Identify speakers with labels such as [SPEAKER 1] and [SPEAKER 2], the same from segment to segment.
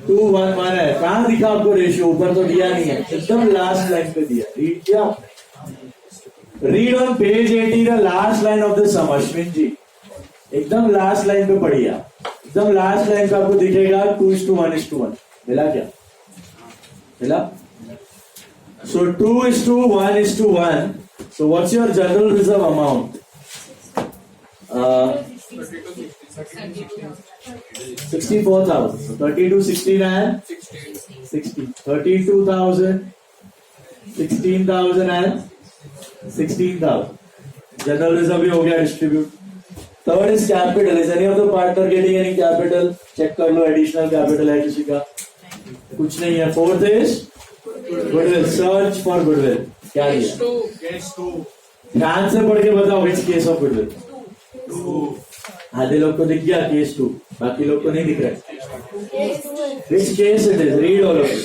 [SPEAKER 1] 2:1 है। कहाँ दिखा आपको रेशियो? ऊपर तो दिया नहीं है, एकदम लास्ट लाइन पे दिया। रीड किया? Read on page 80 the last line of the sum. Ashwin ji एकदम लास्ट लाइन पे पढ़िए आप। एकदम लास्ट लाइन पे आपको दिखेगा 2:1:1। मिला क्या? मिला? So 2:1:1. So what's your general reserve amount? 64,000. So 32, 16 and 60. 32,000, 16,000 and 16,000. General reserve भी हो गया distribute. Third is capital. Is any of the partner getting any capital? Check कर लो additional capital है किसी का? कुछ नहीं है। Fourth is goodwill. Search for goodwill. क्या दिया? ध्यान से पढ़ के बताओ विच केस ऑफ गुडविल। आधे लोग को दिख गया केस 2, बाकी लोग को नहीं दिख रहा। Which case it is? Read all of it.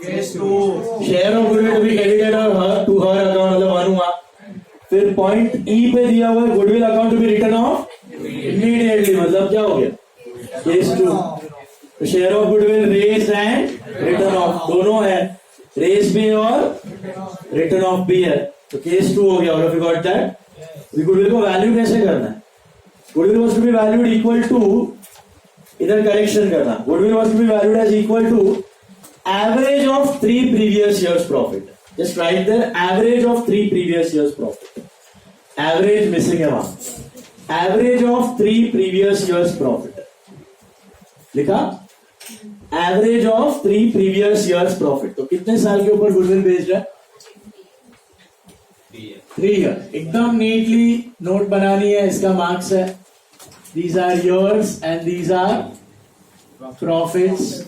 [SPEAKER 1] Case 2 share of goodwill to be credited to her account, मतलब अनुआ। फिर पॉइंट ई पे दिया हुआ है goodwill account to be written off immediately, मतलब क्या हो गया? केस 2। तो share of goodwill raise and written off दोनों है, रेज भी और रिटर्न ऑफ भी है। तो केस 2 हो गया। और यू गॉट दैट? गुडविल को वैल्यू कैसे करना है? Goodwill was to be valued equal to, इधर करेक्शन करना, goodwill was to be valued as equal to average of 3 previous years profit. Just write there average of 3 previous years profit. Average missing है वहां। Average of 3 previous years profit लिखा। Average of 3 previous years profit. तो कितने साल के ऊपर goodwill based है? 3 year. एकदम नीटली नोट बनानी है, इसका मार्क्स है। These are years and these are profits.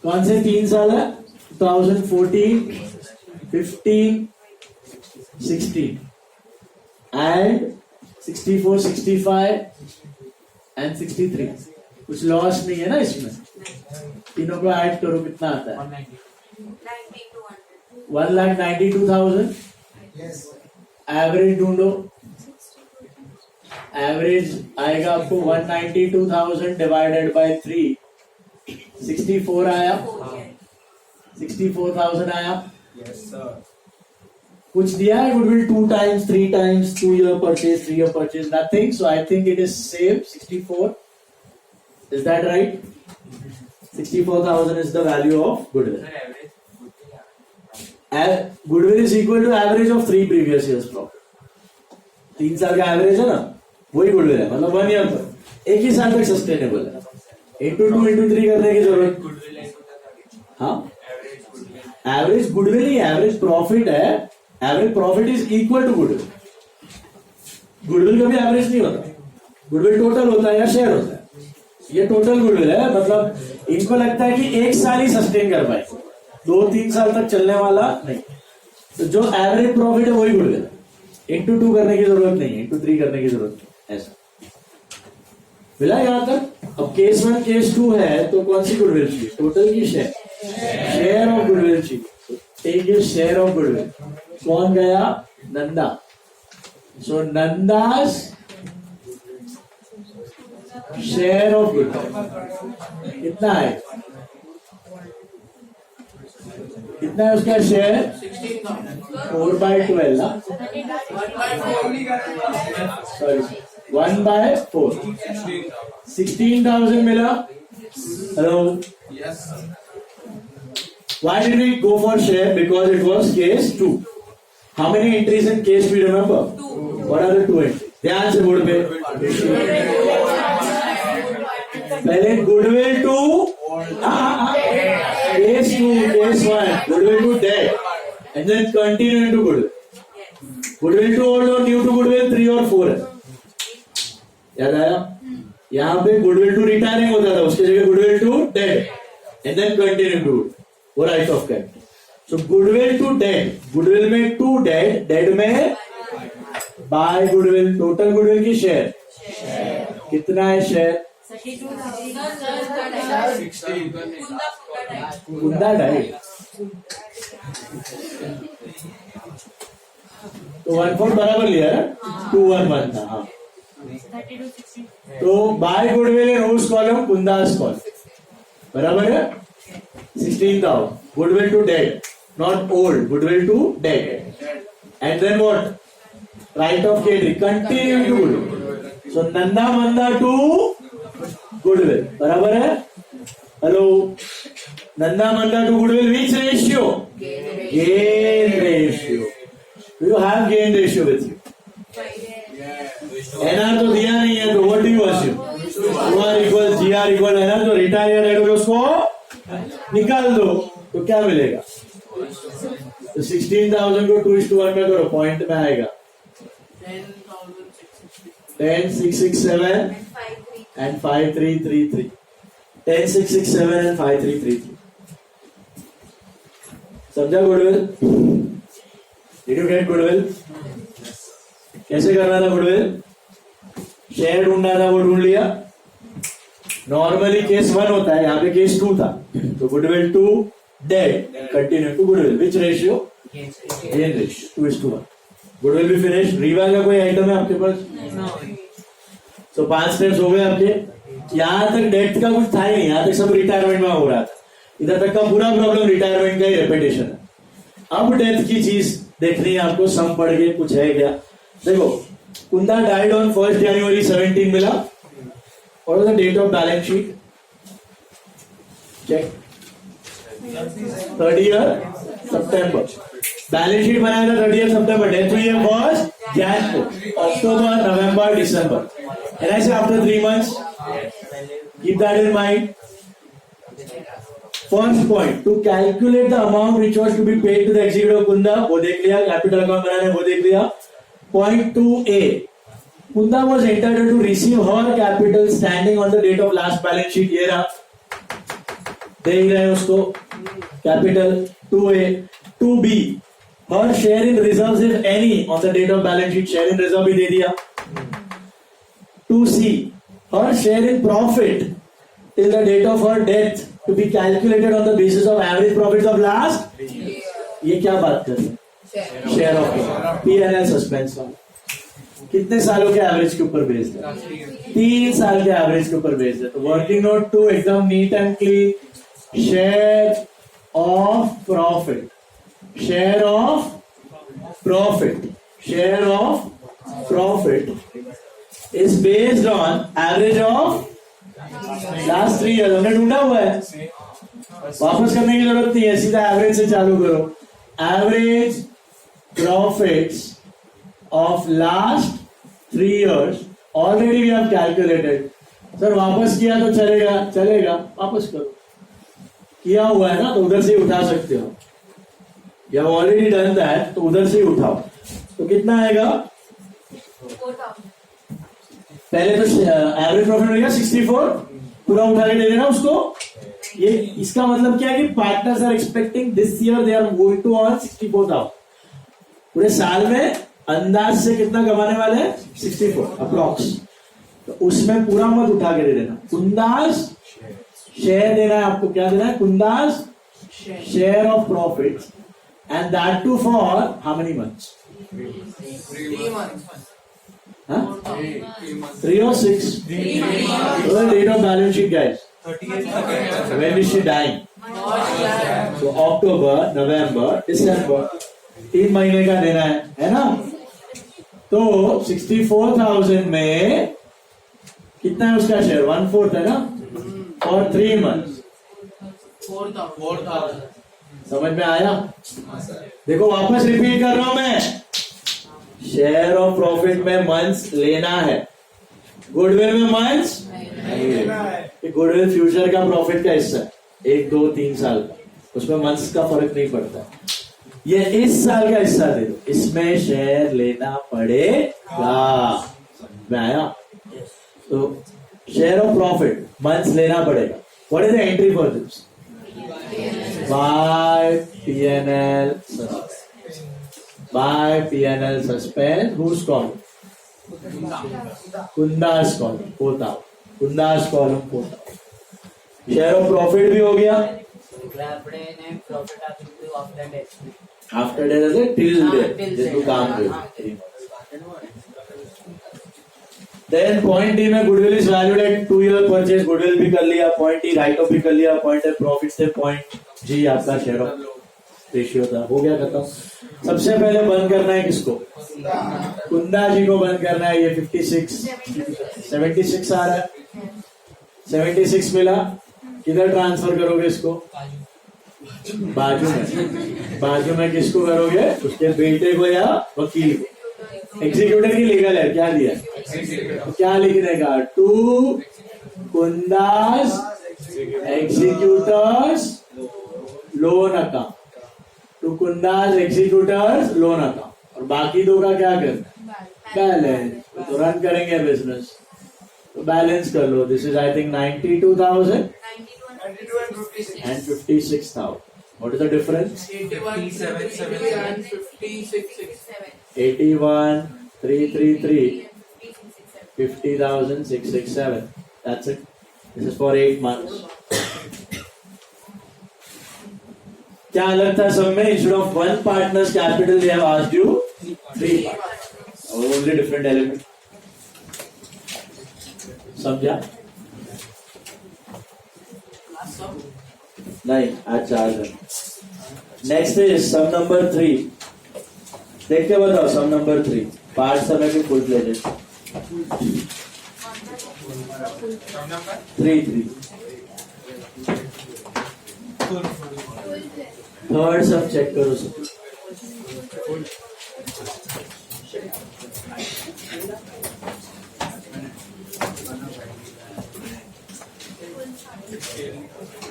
[SPEAKER 1] कौन से 3 साल है? 2014, 15, 16 एंड 64, 65 एंड 63। कुछ लॉस नहीं है ना इसमें। तीनों को ऐड करो कितना आता है? 1,92,000। एवरेज ढूंढो। एवरेज आएगा आपको 192,000 डिवाइडेड बाय 3, 64 आया। 64,000 आया। कुछ दिया है goodwill 2 times, 3 times, 2 year purchase, 3 year purchase? Nothing. So I think it is same 64. Is that right? 64,000 is the value of goodwill. Goodwill is equal to average of 3 previous years profit. 3 साल का average है ना, वही goodwill है। मतलब 1 year पर, एक ही साल तक सस्टेनेबल है। इंटू 2 इंटू 3 करने की जरूरत। हाँ, एवरेज गुडविल ही एवरेज प्रॉफिट है। Average profit is equal to goodwill. Goodwill कभी एवरेज नहीं होता, गुडविल टोटल होता है या शेयर होता है। ये टोटल गुडविल है, मतलब इनको लगता है कि 1 साल ही सस्टेन कर पाए, 2-3 साल तक चलने वाला नहीं। तो जो एवरेज प्रॉफिट है वही गुडविल है। इंटू 2 करने की जरूरत नहीं है, इंटू 3 करने की जरूरत नहीं। ऐसा मिला यहां तक? अब केस 1 केस 2 है तो कौन सी गुडविल चाहिए? टोटल की शेयर? शेयर ऑफ गुडविल चाहिए। Take your share of goodwill. कौन गया? Nanda. So Nanda's share of goodwill कितना है? कितना है उसका शेयर? 4/12 ना? सॉरी, 1/4। 16,000 मिला। Hello, why did we go for share? Because it was case 2. How many entries in case we remember? 2. What are the 2 entries? ध्यान से बोर्ड पे। पहले goodwill to case 2, case 1, goodwill to date and then continue into goodwill. Goodwill to old और new to goodwill 3 और 4 है। याद आया? यहाँ पे गुडविल टू रिटायरिंग होता था, उसके जगह goodwill to date and then continue to वो write off capital. So goodwill to date, goodwill में टू डेट, डेट में बाय गुडविल। टोटल गुडविल की शेयर कितना है? शेयर
[SPEAKER 2] 60।
[SPEAKER 1] कुंदा डाइट तो 1/4 बराबर लिया है। 2/1 था। हाँ,
[SPEAKER 2] 30 to 60.
[SPEAKER 1] तो by goodwill in whose column, Kundas column, बराबर है 16,000. Goodwill to date, not old, goodwill to date. And then what? Write off केंद्री continue to goodwill. So Nanda Manda to goodwill, बराबर है. Hello, Nanda Manda to goodwill which ratio? Gain ratio. Do you have gain ratio with you? NR तो दिया नहीं है, तो what do you assume? UR equal GR equal NR. तो retire या उसको निकाल दो तो क्या मिलेगा? तो 16,000 को 2:1 में करो, पॉइंट में आएगा 10,667 and 5333. 10,667 and 5333. समझा goodwill? Did you get goodwill? कैसे करना था गुडविल? शेयर ढूंढना था, वो ढूंढ लिया. नॉर्मली केस 1 होता है, यहाँ पे केस 2 था. तो goodwill to date continue to goodwill which ratio? Gain ratio 2:1. Goodwill भी फिनिश. रीवा का कोई आइटम है आपके पास? तो 5 स्टेप्स हो गए आपके. यहाँ तक डेथ का कुछ था ही नहीं, यहाँ तक सब रिटायरमेंट में हो रहा था. इधर तक का पूरा प्रॉब्लम रिटायरमेंट का ही रेपिटेशन है. अब डेथ की चीज देखनी है आपको. सम पढ़ के कुछ है क्या? देखो, कुंदा डाइड ऑन 1 जनवरी 17 मिला. और the date of balance sheet check 30 सितंबर. बैलेंस शीट बनाया था 30 सितंबर. डेथ हुई है 1 जनवरी को. अक्टूबर, नवंबर, दिसंबर. And I say after 3 months, keep that in mind. First point, to calculate the amount which was to be paid to the executive of Kunda, वो देख लिया. Capital account बनाना वो देख लिया. Point 2A, Kunda was entitled to receive her capital standing on the date of last balance sheet. ये रहा, देख रहे हैं उसको. Capital 2A. 2B, her share in reserves if any on the date of balance sheet. share in reserve भी दे दिया. 2C, her share in profit till the date of her death to be calculated on the basis of average profits of last. ये क्या बात कर रहे हैं? Share of P&L suspense वाला. कितने सालों के एवरेज के ऊपर बेस्ड है? 3 साल के एवरेज के ऊपर बेस्ड है. तो वर्किंग नोट 2 एकदम neat and clean. Share of profit, share of profit, share of profit is based on average of last 3 years. हमने ढूंढा हुआ है, वापस करने की जरूरत नहीं है, सीधा एवरेज से चालू करो. Average profits of last 3 years already we have calculated. Sir वापस किया तो चलेगा? चलेगा, वापस करो. किया हुआ है ना, तो उधर से ही उठा सकते हो. You have already done that, तो उधर से ही उठाओ. तो कितना आएगा? पहले तो एवरेज प्रॉफिट मिलेगा 64, पूरा उठा के दे देना उसको. ये इसका मतलब क्या है कि partners are expecting this year they are going to earn 64,000. पूरे साल में अंदाज से कितना कमाने वाले हैं? 64 अप्रॉक्स. तो उसमें पूरा मत उठा के दे देना. कुंदास शेयर देना है आपको. क्या देना है? Kundas share of profit. And that too for how many months?
[SPEAKER 3] 3 months.
[SPEAKER 1] 3 or 6? 3 months. So the date of balance sheet, guys.
[SPEAKER 3] 38th.
[SPEAKER 1] When is she dying? So October, November, December. 3 महीने का देना है ना? तो 64,000 में कितना है उसका शेयर? 1/4 है ना? और 3 months
[SPEAKER 3] 4,000.
[SPEAKER 1] समझ में आया? देखो वापस रिपीट कर रहा हूं मैं. शेयर ऑफ प्रॉफिट में मंथ्स लेना है, गुडविल में मंथ्स नहीं लेना है. गुडविल फ्यूचर का प्रॉफिट का हिस्सा है, 1, 2, 3 साल का. उसमें मंथ्स का फर्क नहीं पड़ता. ये इस साल का हिस्सा दे दो, इसमें शेयर लेना पड़ेगा. समझ में आया? तो शेयर ऑफ प्रॉफिट मंथ्स लेना पड़ेगा. What is the entry for this? By P&L suspense. By P&L suspense. Whose column? Kunda's column. पोता. Kunda's column पोता. शेयर ऑफ प्रॉफिट भी हो गया. After death till death. जिसको काम करो. देन पॉइंट डी में goodwill is valued at 2 year purchase, goodwill भी कर लिया, पॉइंट डी राइट ऑफ भी कर लिया, पॉइंट ए प्रॉफिट से, पॉइंट जी आपका शेयर ऑफ रेशियो था, हो गया खत्म। सबसे पहले बंद करना है किसको? कुंदा जी को बंद करना है। ये 76 आ रहा है, 76 मिला, किधर ट्रांसफर करोगे इसको? बाजू में किसको करोगे? उसके बेटे को या वकील को। एग्जीक्यूटर की लीगल है, क्या दिया? तो क्या लिखने का? To Kundas executors loan account, to Kundas executors loan account, और बाकी दो का क्या करना? बैलेंस। तो रन करेंगे बिजनेस, तो बैलेंस कर लो। This is I think 92,000 and 56,000. What is the difference?
[SPEAKER 3] 81,773 and 56,667.
[SPEAKER 1] 81,333, 50,667. That's it. This is for 8 months. क्या अलग था सब में? Instead of one partner's capital, they have asked you 3 partners. Only different element. समझा? नहीं, अच्छा। Next is sum number 3। देख के बताओ सम नंबर 3। पार्ट समय की फुल प्लेटेड 3 थर्ड सब चेक करो सब।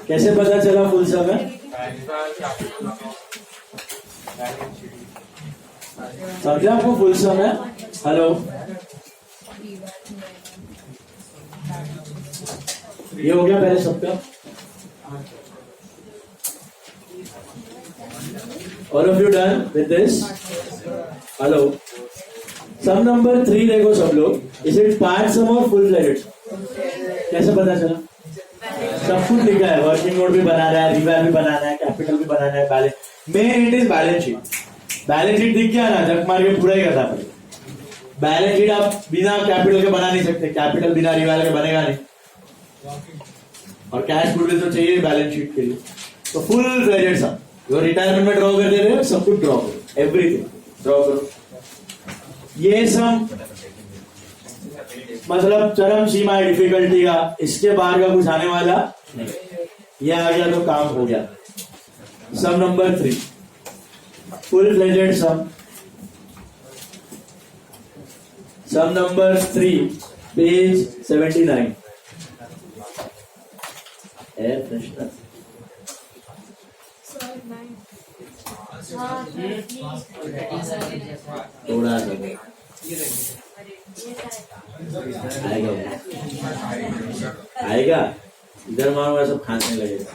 [SPEAKER 1] कैसे पता चला फुल सम है? समझा आपको फुल सम है? हेलो, ये हो गया पहले सबका। All of you done with this? Hello, sum number 3 देखो सब लोग। इज इट पार्ट सम और फुल प्लेटेड? कैसे पता चला? सब कुछ लिखा है, वर्किंग नोट भी बनाना है, रिवैल्यू भी बनाना है, कैपिटल भी बनाना है, balance. Main it is balance sheet. Balance sheet दिख गया ना, जग मार के पूरा ही करना पड़ेगा। बैलेंस शीट आप बिना कैपिटल के बना नहीं सकते, कैपिटल बिना रिवैल्यू के बनेगा नहीं, और कैश गुडविल तो चाहिए बैलेंस शीट के लिए। तो फुल फ्लेजेड सम जो रिटायरमेंट में ड्रॉ कर दे रहे हो, सब कुछ ड्रॉ करो, एवरीथिंग ड्रॉ करो। ये सम मतलब चरम सीमा है डिफिकल्टी का, इसके बाहर का कुछ आने वाला नहीं। ये आ गया तो काम हो गया। सम नंबर 3 फुल फ्लेजेड सम। सम नंबर 3 पेज 79 है प्रश्न। थोड़ा सा आएगा आएगा, इधर मारूंगा सब खाने लगेगा।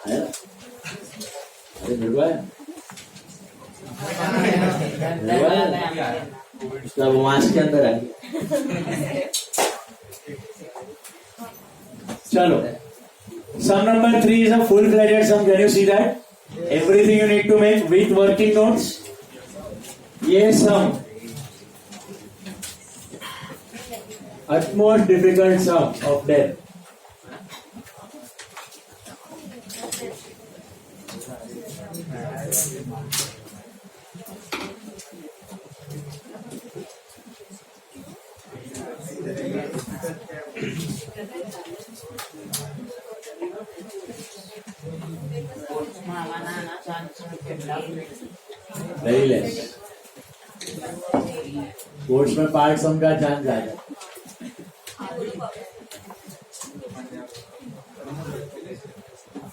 [SPEAKER 1] आया? अरे निर्भय उसका मास के अंदर है। चलो, सम number 3 is a full-fledged sum. Can you see that? Everything you need to make with working notes. ये sum utmost difficult sum of death. Very less. Course में पार्ट सम का चांस आएगा।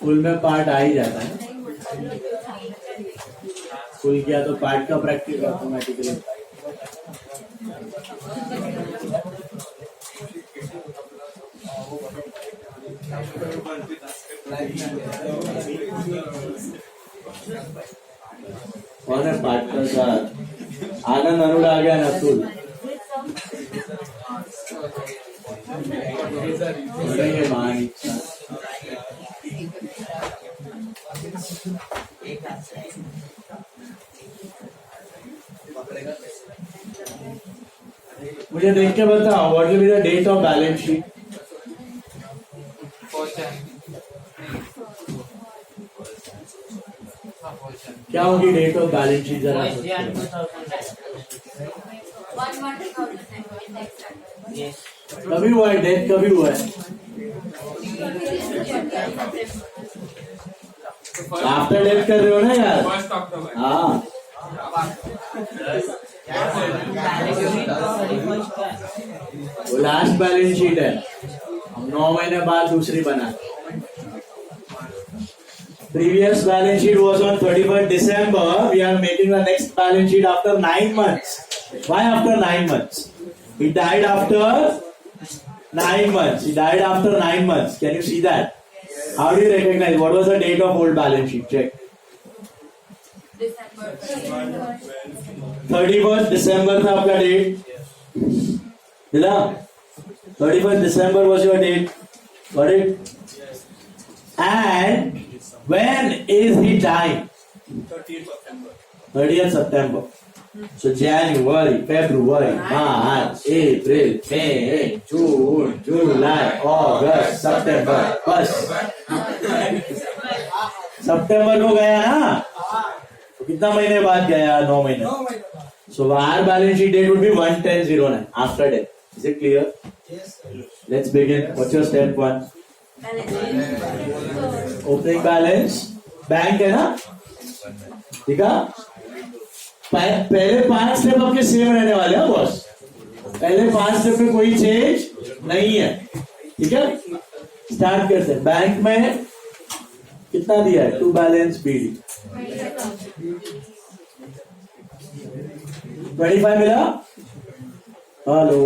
[SPEAKER 1] फुल में पार्ट आ ही जाता है। फुल किया तो part का प्रैक्टिस ऑटोमेटिकली। कौन है पार्टनर साथ? आनंद अरुण आ गया ना फुल। मान इच्छा मुझे देख के बताओ what will be the date of balance sheet.
[SPEAKER 3] First Jan.
[SPEAKER 1] क्या होगी डेट ऑफ बैलेंस शीट जरा
[SPEAKER 2] First Jan
[SPEAKER 1] सोचो.
[SPEAKER 2] 2009. Yes.
[SPEAKER 1] कभी हुआ है डेथ कभी हुआ है आफ्टर डेथ कर रहे हो ना यार.
[SPEAKER 3] First October.
[SPEAKER 1] हाँ वो लास्ट बैलेंस शीट है. हम 9 महीने बाद दूसरी बना. Previous balance sheet was on 31st December. We are making the next balance sheet after 9 months. Why after 9 months? He died after 9 months. He died after 9 months. Can you see that? How do you recognize? What was the date of old balance sheet? Check. 31st December था आपका date. दिला 31st December was your date. Got it? And when is he dying? 30th September. So January, February, March, April, May, June, July, August, September. बस सितंबर को गया ना. तो कितना महीने बाद गया? 9 महीने. So our balance sheet date would be 1/10/09 after death. Is it clear?
[SPEAKER 4] Yes, sir.
[SPEAKER 1] Let's begin. What's your step 1? Opening balance. Bank है ना. ठीक है. पहले 5 स्टेप आपके सेम रहने वाले हैं बॉस. पहले 5 स्टेप में कोई चेंज नहीं है. ठीक है. स्टार्ट करते हैं. बैंक में कितना दिया है? टू बैलेंस बीडी 25 मिला. Hello.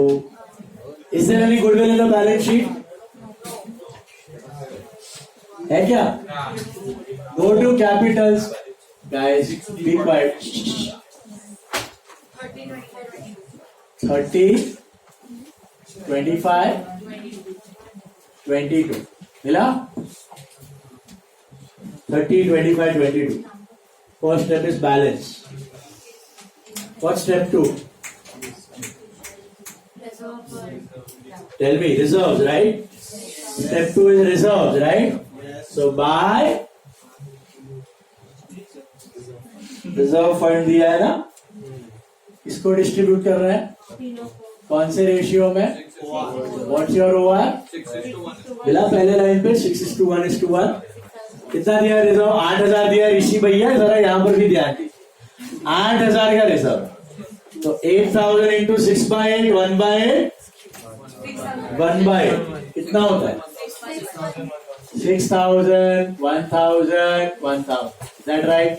[SPEAKER 1] Is there any goodwill in the balance sheet? है क्या? Go to capitals, guys. Be quiet. 30, 25, 22. मिला? 30, 25, 22. First step is balance. What's step 2? Tell me, reserves, right? Step 2 is reserves, right? So by reserve fund दिया है ना. इसको distribute कर रहे हैं कौन से रेशियो में? What's your OR?
[SPEAKER 3] 6:1.
[SPEAKER 1] मिला पहले लाइन पे 6:1:1. कितना दिया रिजर्व? 8,000 दिया ऋषि भैया. जरा यहाँ पर भी ध्यान दीजिए. 8,000 का रिजर्व. तो 8,000 इंटू 6/8 1/8 कितना होता है? 6,000 1,000 1,000. Is that right?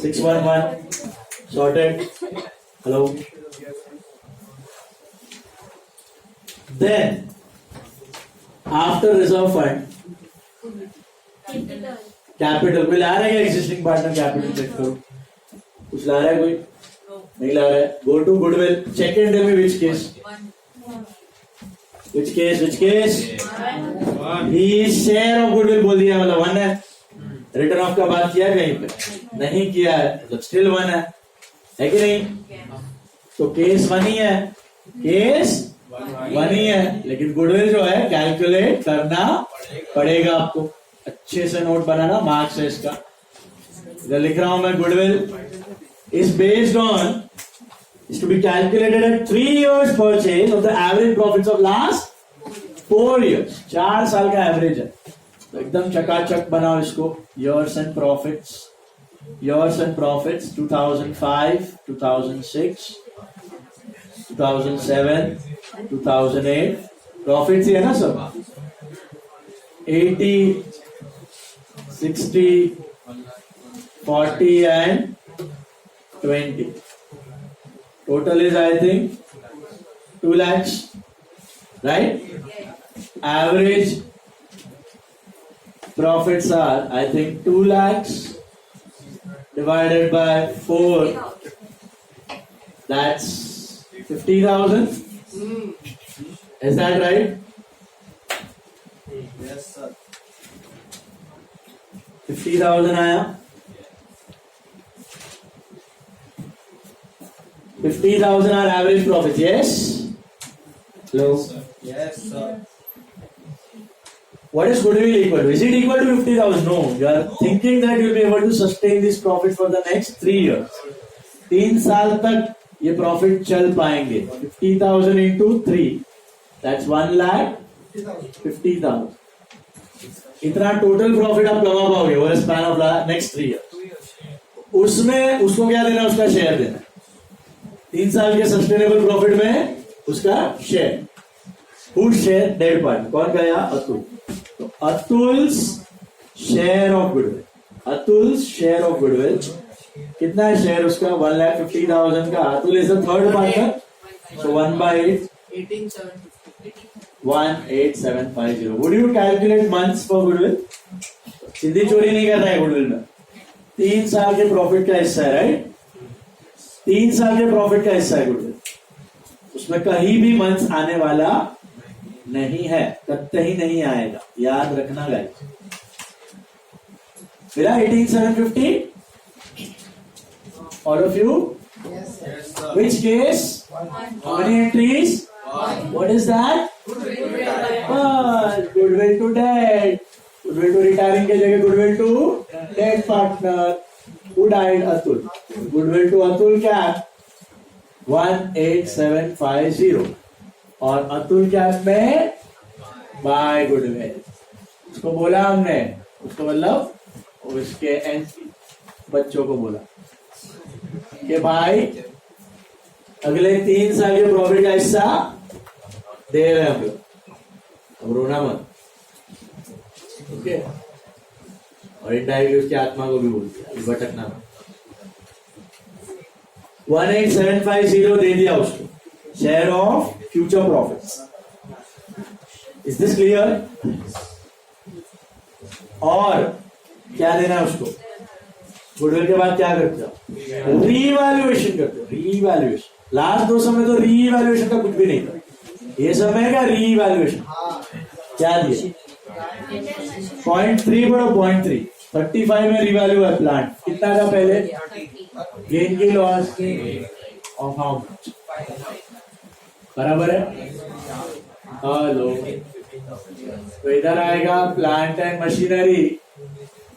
[SPEAKER 1] 611 sorted. Hello. Then after reserve fund, capital कोई ला रहा है क्या? एग्जिस्टिंग पार्टनर कैपिटल चेक करो. कुछ ला रहा है कोई? नहीं ला रहा है. Go to goodwill. Check and tell me which case. Which case? His share of goodwill बोल दिया मतलब 1 है. रिटर्न ऑफ का बात किया कहीं पे? नहीं किया है. मतलब स्टिल 1 है कि नहीं? तो केस 1 ही है. केस 1 ही है. लेकिन गुडविल जो है कैलकुलेट करना पड़ेगा आपको. अच्छे से नोट बनाना. मार्क्स है इसका. इधर लिख रहा हूं मैं. Goodwill is based on is to be calculated at 3 years purchase of the average profits of last 4 years. 4 साल का एवरेज है. तो एकदम चकाचक बनाओ इसको. years and profits 2005 2006 2007 2008 प्रॉफिट्स ही है ना सब. 80 60 40 and 20. Total is I think 2 lakhs, right? Average profits are I think 2 lakhs divided by 4. That's 50,000. Is that right?
[SPEAKER 4] Yes, sir.
[SPEAKER 1] 50,000 आया. 50,000 are average profit. Yes? Hello?
[SPEAKER 4] Yes, sir.
[SPEAKER 1] What is goodwill equal to? Is it equal to 50,000? No. You are thinking that you will be able to sustain this profit for the next 3 years. 3 साल तक ये profit चल पाएंगे. 50,000 into 3, that's 1,50,000. इतना total profit आप कमा पाओगे over span of next 3 year. उसमें उसको क्या देना? उसका शेयर देना. 3 साल के सस्टेनेबल प्रॉफिट में उसका share. Whose share? Dead party. कौन गया? अतुल. तो Atul's share of goodwill. Atul's share of goodwill कितना है शेयर उसका? 1,50,000 का. Atul is the third partner. So 1/8 18,750. Would you calculate months for goodwill? सीधी चोरी नहीं करना है गुडविल में. 3 साल के प्रॉफिट का हिस्सा है. राइट? 3 साल के प्रॉफिट का हिस्सा है गुडविल. उसमें कहीं भी मंथ्स आने वाला नहीं है. कतई नहीं आएगा. याद रखना गाइस. मिला 18,750? All of you?
[SPEAKER 4] Yes, sir.
[SPEAKER 1] Which case? How many entries? What is that? Goodwill to dead. Goodwill to retiring के जगह goodwill to dead partner. Who died? Atul. Goodwill to Atul cap 18750. और Atul cap में by goodwill. उसको बोला हमने. उसको मतलब उसके बच्चों को बोला कि भाई अगले 3 साल के प्रॉफिट का हिस्सा दे रहे हैं हम लोग. अब रोना मत. ओके? और इनडायरेक्टली उसकी आत्मा को भी बोलती है भटकना मत. 18750 दे दिया उसको. Share of future profits. Is this clear? और क्या देना है उसको? गुडविल के बाद क्या करते हो? रीवैल्यूएशन करते हो. रीवैल्यूएशन. लास्ट 2 समय तो रीवैल्यूएशन का कुछ भी नहीं था. ये समय का रीवैल्यूएशन. क्या दिए? 0.3 बड़ो 0.3. 35 में रिवैल्यू है प्लांट. कितना था पहले? गेन की लॉस ऑफ हाउ मच? बराबर है. हेलो. तो इधर आएगा प्लांट एंड मशीनरी.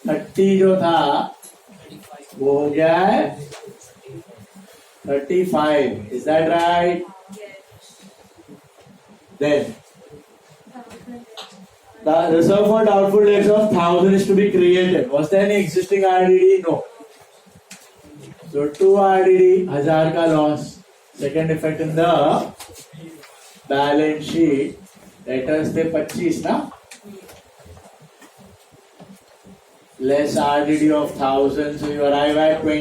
[SPEAKER 1] 30 जो था वो हो गया है 35. Is that right? Then the reserve for doubtful debts of 1,000 is to be created. Was there any existing RDD? No. So 2 RDD, 1,000 का loss. Second effect in the balance sheet. Debtors थे 25 ना. Less RDD of 1,000, so you arrive at 20.